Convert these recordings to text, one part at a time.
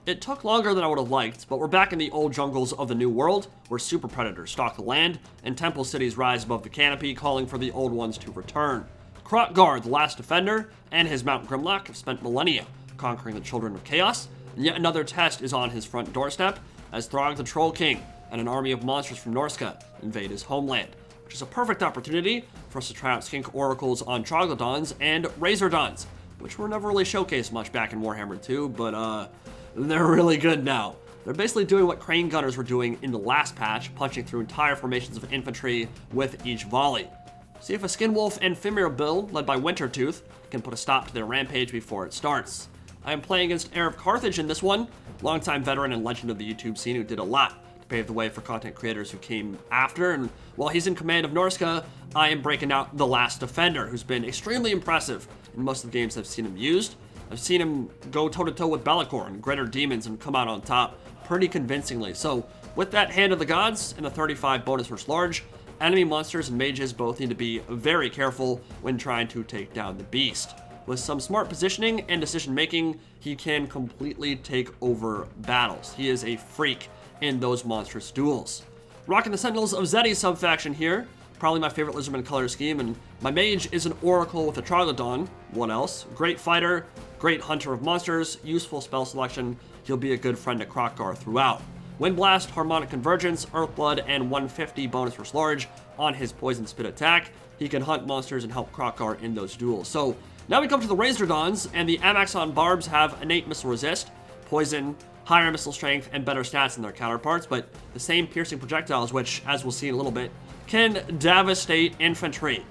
It took longer than I would have liked, but we're back in the old jungles of the New World, where super predators stalk the land, and temple cities rise above the canopy, calling for the old ones to return. Kroq-Gar the Last Defender and his Mount Grimlock have spent millennia conquering the Children of Chaos, and yet another test is on his front doorstep, as Throgg the Troll King and an army of monsters from Norsca invade his homeland, which is a perfect opportunity for us to try out Skink Oracles on Troglodons and Razordons, which were never really showcased much back in Warhammer 2, but they're really good now. They're basically doing what Crane Gunners were doing in the last patch, punching through entire formations of infantry with each volley. See if a Skinwolf and Fimir build, led by Wintertooth, can put a stop to their rampage before it starts. I am playing against Heir of Carthage in this one, longtime veteran and legend of the YouTube scene who did a lot to pave the way for content creators who came after, and while he's in command of Norsca, I am breaking out the Last Defender, who's been extremely impressive in most of the games I've seen him used. I've seen him go toe-to-toe with Be'lakor and Greater Demons and come out on top pretty convincingly. So, with that Hand of the Gods and the 35 bonus versus large, enemy monsters and mages both need to be very careful when trying to take down the beast. With some smart positioning and decision-making, he can completely take over battles. He is a freak in those monstrous duels. Rocking the Sentinels of Zeti subfaction here, probably my favorite Lizardmen color scheme, and my mage is an Oracle with a Troglodon. What else? Great fighter, great hunter of monsters, useful spell selection. He'll be a good friend to Kroq-Gar throughout. Windblast, Harmonic Convergence, Earthblood, and 150 bonus versus large on his Poison Spit attack. He can hunt monsters and help Kroq-Gar in those duels. So now we come to the Razordons, and the Amaxon Barbs have innate missile resist, poison, higher missile strength, and better stats than their counterparts, but the same piercing projectiles, which, as we'll see in a little bit, can devastate infantry.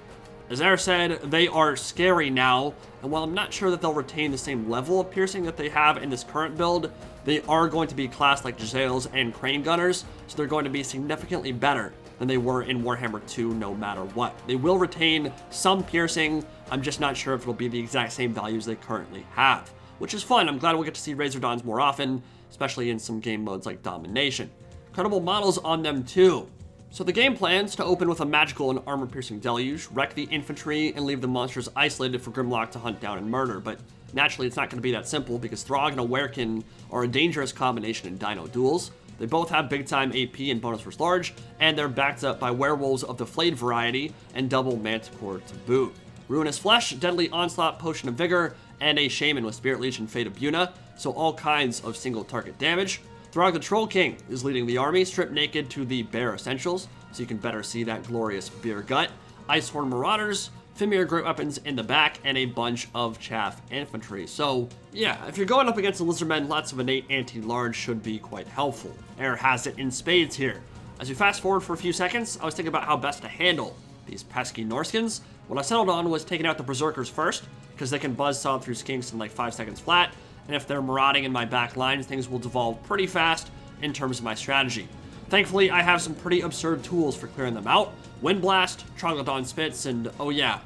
As Air said, they are scary now, and while I'm not sure that they'll retain the same level of piercing that they have in this current build, they are going to be classed like Giselles and Crane Gunners, so they're going to be significantly better than they were in Warhammer 2 no matter what. They will retain some piercing, I'm just not sure if it'll be the exact same values they currently have, which is fun. I'm glad we'll get to see Razordons more often, especially in some game modes like Domination. Incredible models on them too. So the game plans to open with a magical and armor-piercing deluge, wreck the infantry, and leave the monsters isolated for Grimlock to hunt down and murder, but naturally it's not going to be that simple because Throgg and a Werekin are a dangerous combination in dino duels. They both have big-time AP and bonus versus large, and they're backed up by werewolves of the flayed variety and double manticore to boot. Ruinous Flesh, Deadly Onslaught, Potion of Vigor, and a Shaman with Spirit Leech and Fate of Buna, so all kinds of single-target damage. Throgg the Troll King is leading the army, stripped naked to the bare essentials, so you can better see that glorious beer gut. Icehorn Marauders, Fimir great weapons in the back, and a bunch of chaff infantry. So, yeah, if you're going up against the Lizardmen, lots of innate anti-large should be quite helpful. Air has it in spades here. As we fast forward for a few seconds, I was thinking about how best to handle these pesky Norskins. What I settled on was taking out the Berserkers first, because they can buzzsaw through skinks in like 5 seconds flat, and if they're marauding in my back line, things will devolve pretty fast in terms of my strategy. Thankfully, I have some pretty absurd tools for clearing them out. Windblast, Troglodon Spits, and oh yeah,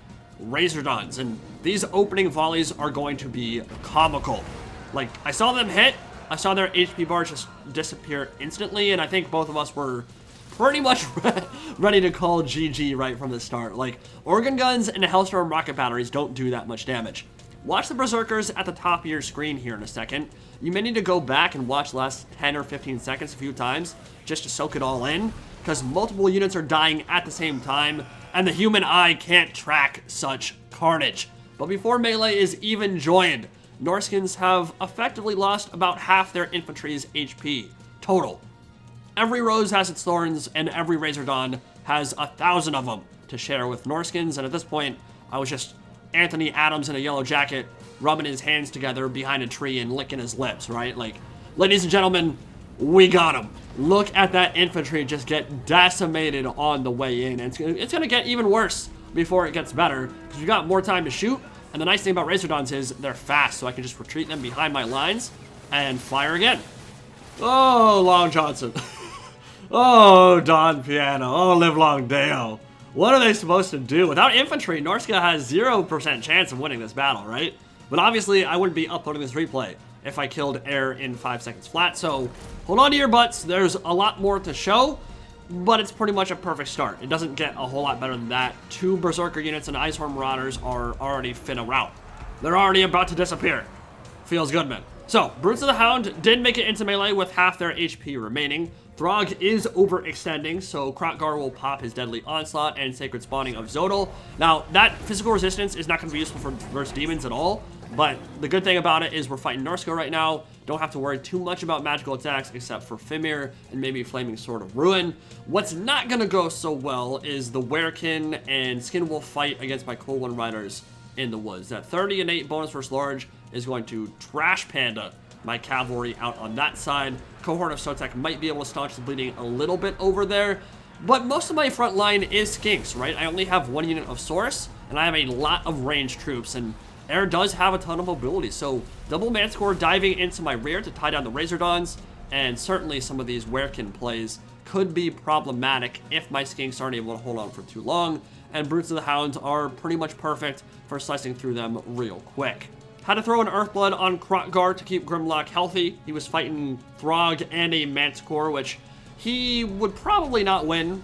Razordons. And these opening volleys are going to be comical. Like, I saw them hit, I saw their HP bar just disappear instantly, and I think both of us were pretty much ready to call GG right from the start. Like, organ guns and Hellstorm rocket batteries don't do that much damage. Watch the Berserkers at the top of your screen here in a second. You may need to go back and watch the last 10 or 15 seconds a few times just to soak it all in, because multiple units are dying at the same time, and the human eye can't track such carnage. But before melee is even joined, Norskins have effectively lost about half their infantry's HP total. Every rose has its thorns, and every Razordon has 1,000 of them to share with Norskins, and at this point, I was just Anthony Adams in a yellow jacket, rubbing his hands together behind a tree and licking his lips, right? Like, ladies and gentlemen, we got him. Look at that infantry just get decimated on the way in. And it's gonna get even worse before it gets better, because you got more time to shoot. And the nice thing about Razordons is they're fast, so I can just retreat them behind my lines and fire again. Oh, Long Johnson. Oh, Don Piano. Oh, Live Long Deo. What are they supposed to do? Without infantry, Norsca has 0% chance of winning this battle, right? But obviously, I wouldn't be uploading this replay if I killed Air in 5 seconds flat, so hold on to your butts. There's a lot more to show, but it's pretty much a perfect start. It doesn't get a whole lot better than that. 2 Berserker units and Icehorn Marauders are already finna rout. They're already about to disappear. Feels good, man. So, Brutes of the Hound did make it into melee with half their HP remaining. Throgg is overextending, so Kroq-Gar will pop his Deadly Onslaught and Sacred Spawning of Zodal. Now, that physical resistance is not going to be useful for versus demons at all, but the good thing about it is we're fighting Norsca right now. Don't have to worry too much about magical attacks except for Fimir and maybe Flaming Sword of Ruin. What's not going to go so well is the Werekin and Skinwolf fight against my Cold One Riders in the woods. That 30 innate bonus versus large is going to trash Panda my cavalry out on that side. Cohort of Sotek might be able to staunch the bleeding a little bit over there, but most of my front line is Skinks, right? I only have 1 unit of Source, and I have a lot of ranged troops, and Air does have a ton of mobility, so double Manticore diving into my rear to tie down the Razordons, and certainly some of these Werekin plays could be problematic if my Skinks aren't able to hold on for too long, and Brutes of the Hounds are pretty much perfect for slicing through them real quick. Had to throw an Earthblood on Kroq-Gar to keep Grimlock healthy. He was fighting Throgg and a Manticore, which he would probably not win.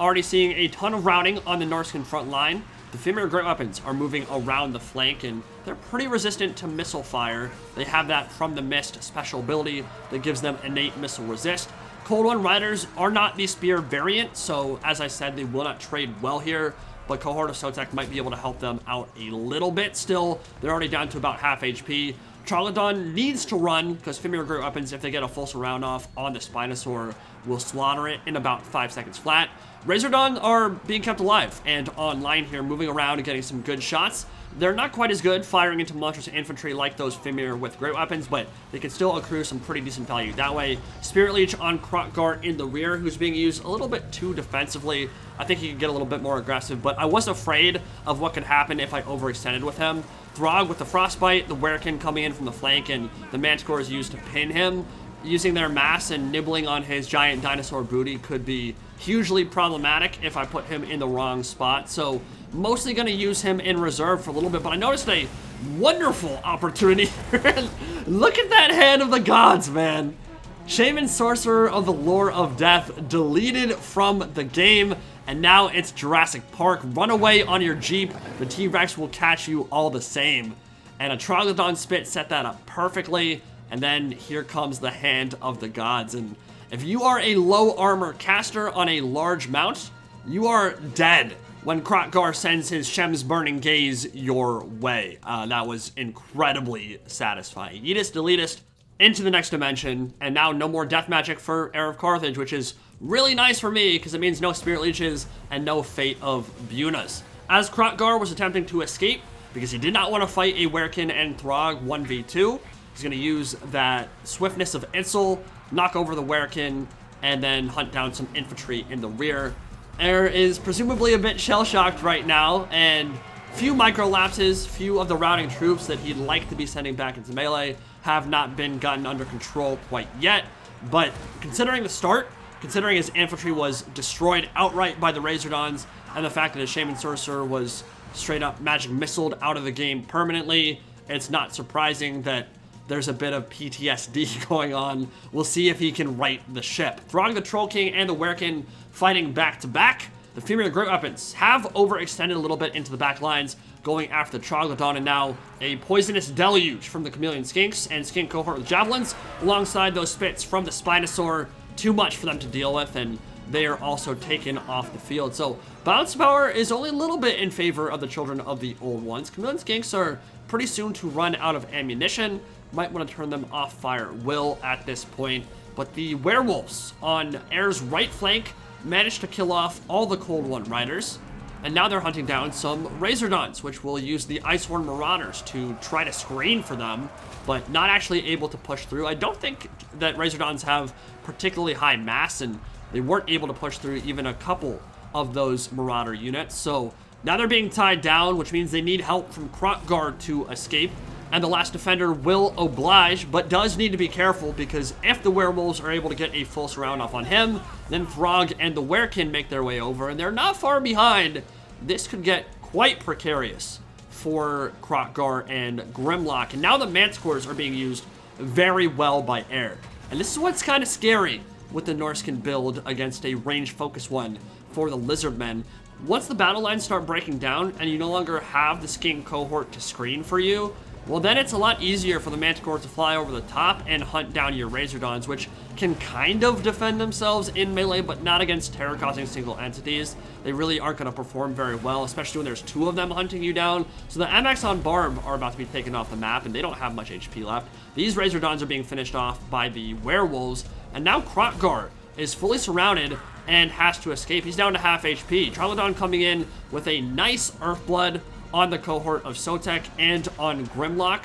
Already seeing a ton of routing on the Norscan front line. The Fimir Great Weapons are moving around the flank, and they're pretty resistant to missile fire. They have that From the Mist special ability that gives them innate missile resist. Cold One Riders are not the spear variant, so as I said, they will not trade well here, but Cohort of Sotek might be able to help them out a little bit still. They're already down to about half HP. Troglodon needs to run, because Fimir Great Weapons, if they get a full surround off on the Spinosaur, will slaughter it in about 5 seconds flat. Razordons are being kept alive and online here, moving around and getting some good shots. They're not quite as good firing into monstrous infantry like those Fimir with great weapons, but they can still accrue some pretty decent value that way. Spirit Leech on Kroq-Gar in the rear, who's being used a little bit too defensively. I think he could get a little bit more aggressive, but I was afraid of what could happen if I overextended with him. Throgg with the Frostbite, the Werekin coming in from the flank, and the Manticore is used to pin him. Using their mass and nibbling on his giant dinosaur booty could be hugely problematic if I put him in the wrong spot. So mostly going to use him in reserve for a little bit, but I noticed a wonderful opportunity. Look at that Hand of the Gods, man. Shaman Sorcerer of the Lore of Death deleted from the game, and now it's Jurassic Park. Run away on your Jeep. The T-Rex will catch you all the same. And a Troglodon Spit set that up perfectly. And then here comes the Hand of the Gods. And if you are a low armor caster on a large mount, you are dead when Kroq-Gar sends his Shem's Burning Gaze your way. That was incredibly satisfying. Yeetist, deletist, into the next dimension, and now no more death magic for Heir of Carthage, which is really nice for me because it means no Spirit Leeches and no Fate of Bunas. As Kroq-Gar was attempting to escape, because he did not want to fight a Werekin and Throgg 1v2, he's going to use that Swiftness of Itzel, knock over the Werekin, and then hunt down some infantry in the rear. Heir is presumably a bit shell-shocked right now, and few micro-lapses, few of the routing troops that he'd like to be sending back into melee have not been gotten under control quite yet. But considering the start, considering his infantry was destroyed outright by the Razordons, and the fact that his Shaman Sorcerer was straight up magic missiled out of the game permanently, it's not surprising that there's a bit of PTSD going on. We'll see if he can right the ship. Throgg the Troll King and the Werekin fighting back to back. The Fimir Great Weapons have overextended a little bit into the back lines, going after the Troglodon, and now a Poisonous Deluge from the Chameleon Skinks and Skink Cohort with Javelins, alongside those Spits from the Spinosaur. Too much for them to deal with, and they are also taken off the field. So bounce power is only a little bit in favor of the Children of the Old Ones. Chameleon Skinks are pretty soon to run out of ammunition. Might want to turn them off fire will at this point. But the Werewolves on Heir's right flank managed to kill off all the Cold One Riders. And now they're hunting down some Razordons, which will use the Icehorn Marauders to try to screen for them, but not actually able to push through. I don't think that Razordons have particularly high mass, and they weren't able to push through even a couple of those Marauder units. So now they're being tied down, which means they need help from Kroq-Gar to escape. And the Last Defender will oblige, but does need to be careful, because if the Werewolves are able to get a full surround off on him, then Throgg and the Werekin make their way over, and they're not far behind. This could get quite precarious for Kroq-Gar and Grimlock. And now the Manticores are being used very well by Heir. And this is what's kind of scary with the Norscan build against a range-focused one for the Lizardmen. Once the battle lines start breaking down and you no longer have the Skink cohort to screen for you, well then it's a lot easier for the Manticore to fly over the top and hunt down your Razordons, which can kind of defend themselves in melee, but not against terror-causing single entities. They really aren't going to perform very well, especially when there's 2 of them hunting you down. So the MX on Barb are about to be taken off the map, and they don't have much HP left. These Razordons are being finished off by the werewolves, and now Kroq-Gar is fully surrounded and has to escape. He's down to half HP. Troglodon coming in with a nice Earthblood on the cohort of Sotek and on Grimlock.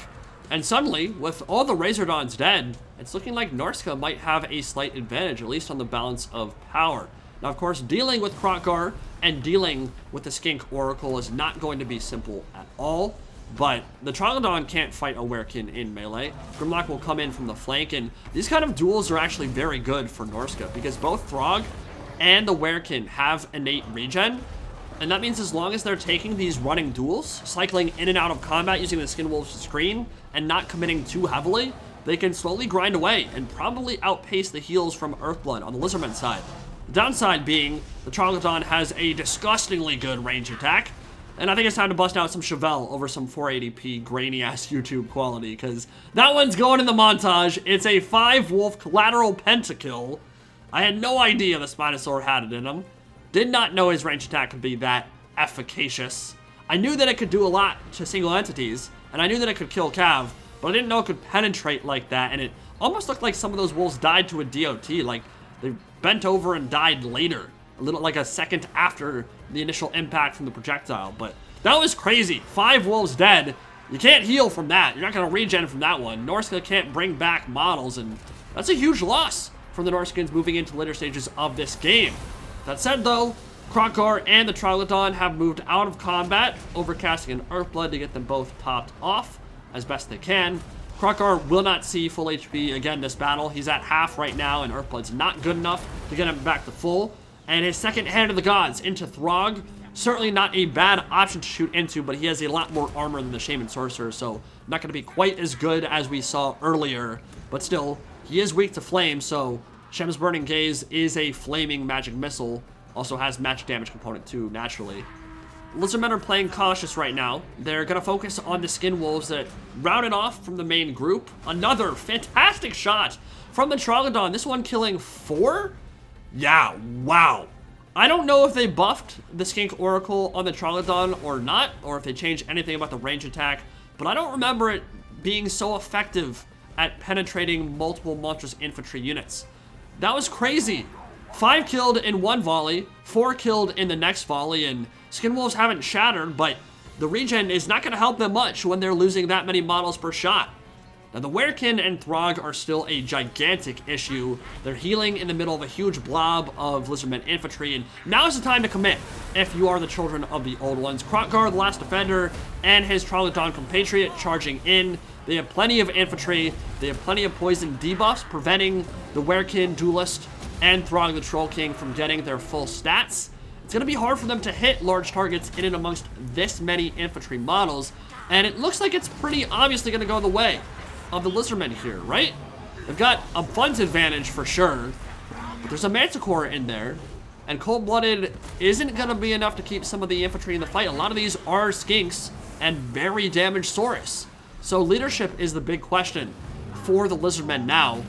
And suddenly, with all the Razordons dead, it's looking like Norsca might have a slight advantage, at least on the balance of power. Now, of course, dealing with Kroq-Gar and dealing with the Skink Oracle is not going to be simple at all. But the Troglodon can't fight a Werekin in melee. Grimlock will come in from the flank, and these kind of duels are actually very good for Norsca because both Throgg and the Werekin have innate regen. And that means as long as they're taking these running duels, cycling in and out of combat using the Skinwolf's screen, and not committing too heavily, they can slowly grind away and probably outpace the heals from Earthblood on the Lizardmen side. The downside being, the Troglodon has a disgustingly good range attack, and I think it's time to bust out some Chevelle over some 480p grainy-ass YouTube quality, because that one's going in the montage. It's a 5-wolf collateral pentakill. I had no idea the Spinosaur had it in him. Did not know his range attack could be that efficacious. I knew that it could do a lot to single entities, and I knew that it could kill Cav, but I didn't know it could penetrate like that, and it almost looked like some of those wolves died to a DOT, like they bent over and died later, a little like a second after the initial impact from the projectile. But that was crazy. 5 wolves dead. You can't heal from that. You're not going to regen from that one. Norsca can't bring back models, and that's a huge loss for the Norskins moving into later stages of this game. That said, though, Kroq-Gar and the Troglodon have moved out of combat, overcasting an Earthblood to get them both topped off as best they can. Kroq-Gar will not see full HP again this battle. He's at half right now, and Earthblood's not good enough to get him back to full. And his second Hand of the Gods into Throgg, certainly not a bad option to shoot into, but he has a lot more armor than the Shaman Sorcerer, so not going to be quite as good as we saw earlier. But still, he is weak to flame, so Shem's Burning Gaze is a flaming magic missile. Also has magic damage component too, naturally. Lizardmen are playing cautious right now. They're going to focus on the Skin Wolves that routed off from the main group. Another fantastic shot from the Troglodon. This one killing 4? Yeah, wow. I don't know if they buffed the Skink Oracle on the Troglodon or not, or if they changed anything about the range attack, but I don't remember it being so effective at penetrating multiple monstrous infantry units. That was crazy. 5 killed in one volley, 4 killed in the next volley, and Skinwolves haven't shattered, but the regen is not going to help them much when they're losing that many models per shot. Now, the Werekin and Throgg are still a gigantic issue. They're healing in the middle of a huge blob of Lizardmen infantry, and now's the time to commit if you are the children of the old ones. Kroq-Gar the Last Defender and his Troglodon compatriot charging in. They have plenty of infantry. They have plenty of poison debuffs, preventing the Werekin Duelist and Throgg the Troll King from getting their full stats. It's going to be hard for them to hit large targets in and amongst this many infantry models, and it looks like it's pretty obviously going to go the way of the Lizardmen here, right? They've got a funds advantage for sure, but there's a Manticore in there, and Cold-Blooded isn't going to be enough to keep some of the infantry in the fight. A lot of these are Skinks and very damaged Saurus. So leadership is the big question for the Lizardmen now.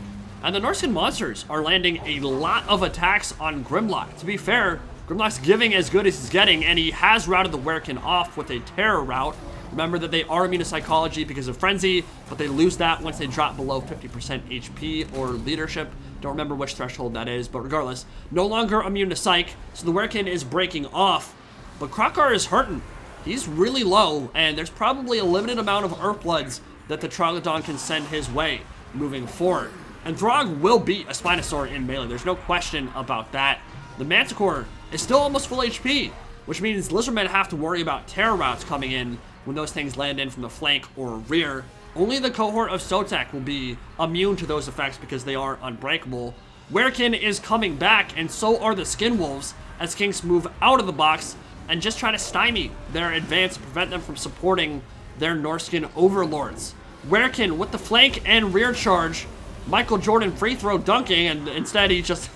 And the Norscan monsters are landing a lot of attacks on Grimlock. To be fair, Grimlock's giving as good as he's getting, and he has routed the Werekin off with a terror route. Remember that they are immune to psychology because of Frenzy, but they lose that once they drop below 50% HP or leadership. Don't remember which threshold that is, but regardless, no longer immune to psych, so the Werekin is breaking off. But Kroq-Gar is hurting. He's really low, and there's probably a limited amount of Earthbloods that the Troglodon can send his way moving forward. And Throgg will beat a Spinosaur in melee. There's no question about that. The Manticore is still almost full HP, which means Lizardmen have to worry about terror routes coming in when those things land in from the flank or rear. Only the cohort of Sotek will be immune to those effects because they are unbreakable. Werekin is coming back, and so are the Skin Wolves as Skinks move out of the box and just try to stymie their advance, prevent them from supporting their Norscan overlords. Werekin with the flank and rear charge. Michael Jordan free throw dunking, and instead he just,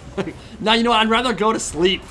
now you know what, I'd rather go to sleep.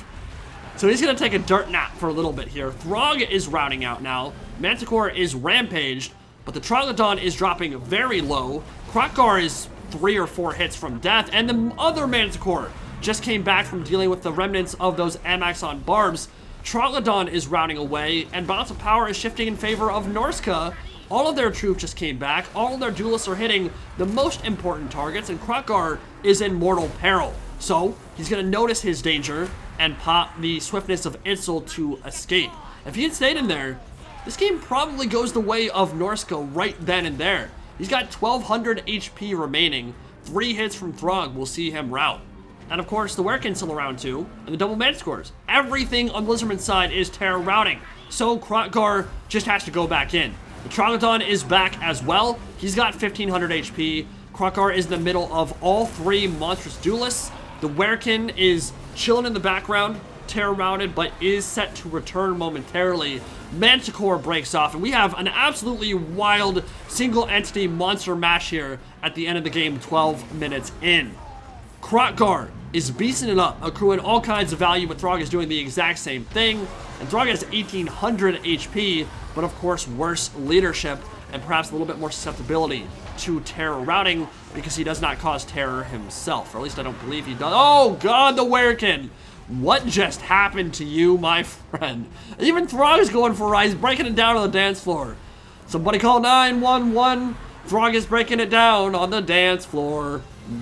So he's going to take a dirt nap for a little bit here. Throgg is routing out now. Manticore is rampaged. but the Troglodon is dropping very low. Kroq-Gar is 3 or 4 hits from death, and the other Manticore just came back from dealing with the remnants of those Amaxon barbs. Troglodon is routing away, and balance of power is shifting in favor of Norsca. All of their troops just came back. All of their duelists are hitting the most important targets, and Kroq-Gar is in mortal peril. So he's going to notice his danger and pop the swiftness of Itzel to escape. If he had stayed in there, this game probably goes the way of Norsca right then and there. He's got 1200 HP remaining. 3 hits from Throgg will see him rout. And of course, the Werekin's still around too, and the double Manticores. Everything on the Lizardman side is terror routing, so Kroq-Gar just has to go back in. The Troglodon is back as well. He's got 1500 HP. Kroq-Gar is in the middle of all 3 monstrous duelists. The Werekin is chilling in the background, terror routed, but is set to return momentarily. Manticore breaks off, and we have an absolutely wild single entity monster mash here at the end of the game, 12 minutes in. Kroq-Gar is beasting it up, accruing all kinds of value, but Throgg is doing the exact same thing. And Throgg has 1800 HP, but of course worse leadership and perhaps a little bit more susceptibility to terror routing because he does not cause terror himself, or at least I don't believe he does. Oh god, the Werekin! What just happened to you, my friend? Even Throgg is going for a ride. He's breaking it down on the dance floor. Somebody call 911. Throgg is breaking it down on the dance floor.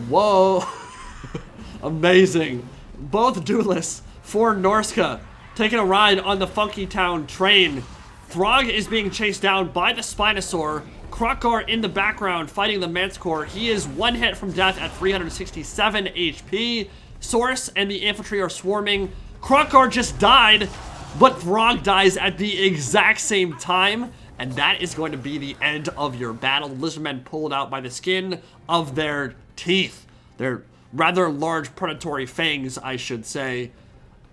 Whoa. Amazing. Both duelists for Norsca taking a ride on the Funky Town train. Throgg is being chased down by the Spinosaur. Kroq-Gar in the background fighting the Manticore. He is 1 hit from death at 367 HP. Source and the infantry are swarming. Kroq-Gar just died, but Throgg dies at the exact same time, and that is going to be the end of your battle. The Lizardmen pulled out by the skin of their teeth. Their rather large predatory fangs, I should say.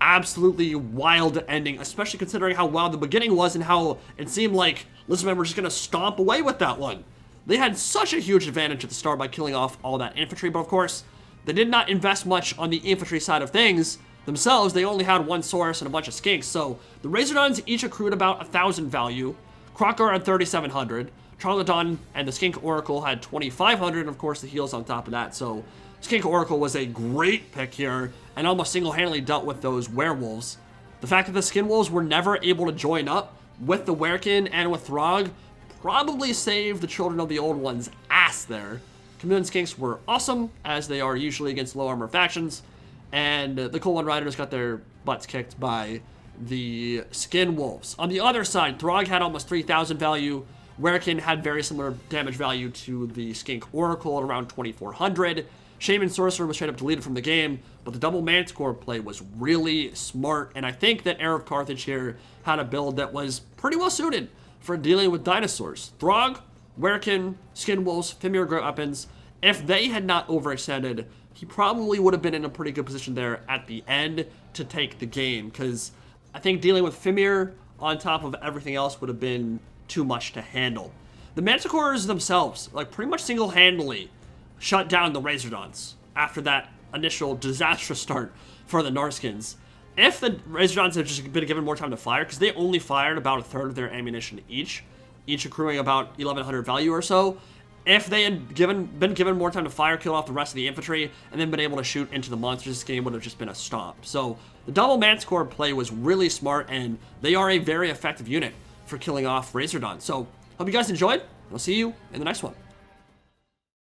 Absolutely wild ending, especially considering how wild the beginning was and how it seemed like Lizardmen were just going to stomp away with that one. They had such a huge advantage at the start by killing off all that infantry, but of course, they did not invest much on the infantry side of things themselves. They only had 1 source and a bunch of skinks, so the Razordons each accrued about 1000 value. Kroq-Gar had 3700. Troglodon and the Skink Oracle had 2500, and of course the heals on top of that, so Skink Oracle was a great pick here and almost single-handedly dealt with those werewolves. The fact that the Skin Wolves were never able to join up with the Werekin and with Throgg probably saved the Children of the Old One's ass there. Chameleon Skinks were awesome, as they are usually against low armor factions, and the Cold One Riders got their butts kicked by the Skin Wolves. On the other side, Throgg had almost 3000 value. Werekin had very similar damage value to the Skink Oracle at around 2400. Shaman Sorcerer was straight up deleted from the game, but the double Manticore play was really smart, and I think that Heir of Carthage here had a build that was pretty well suited for dealing with dinosaurs. Throgg, Werekin, Skin Wolves, Fimir Great Weapons, if they had not overextended, he probably would have been in a pretty good position there at the end to take the game, because I think dealing with Fimir on top of everything else would have been too much to handle. The Manticores themselves, like pretty much single-handedly, shut down the Razordons after that initial disastrous start for the Norskins. If the Razordons had just been given more time to fire, because they only fired about a third of their ammunition each accruing about 1100 value or so, if they had been given more time to fire, kill off the rest of the infantry, and then been able to shoot into the monsters, this game would have just been a stomp. So the double Manticore play was really smart, and they are a very effective unit for killing off Razordon. So hope you guys enjoyed, and I'll see you in the next one.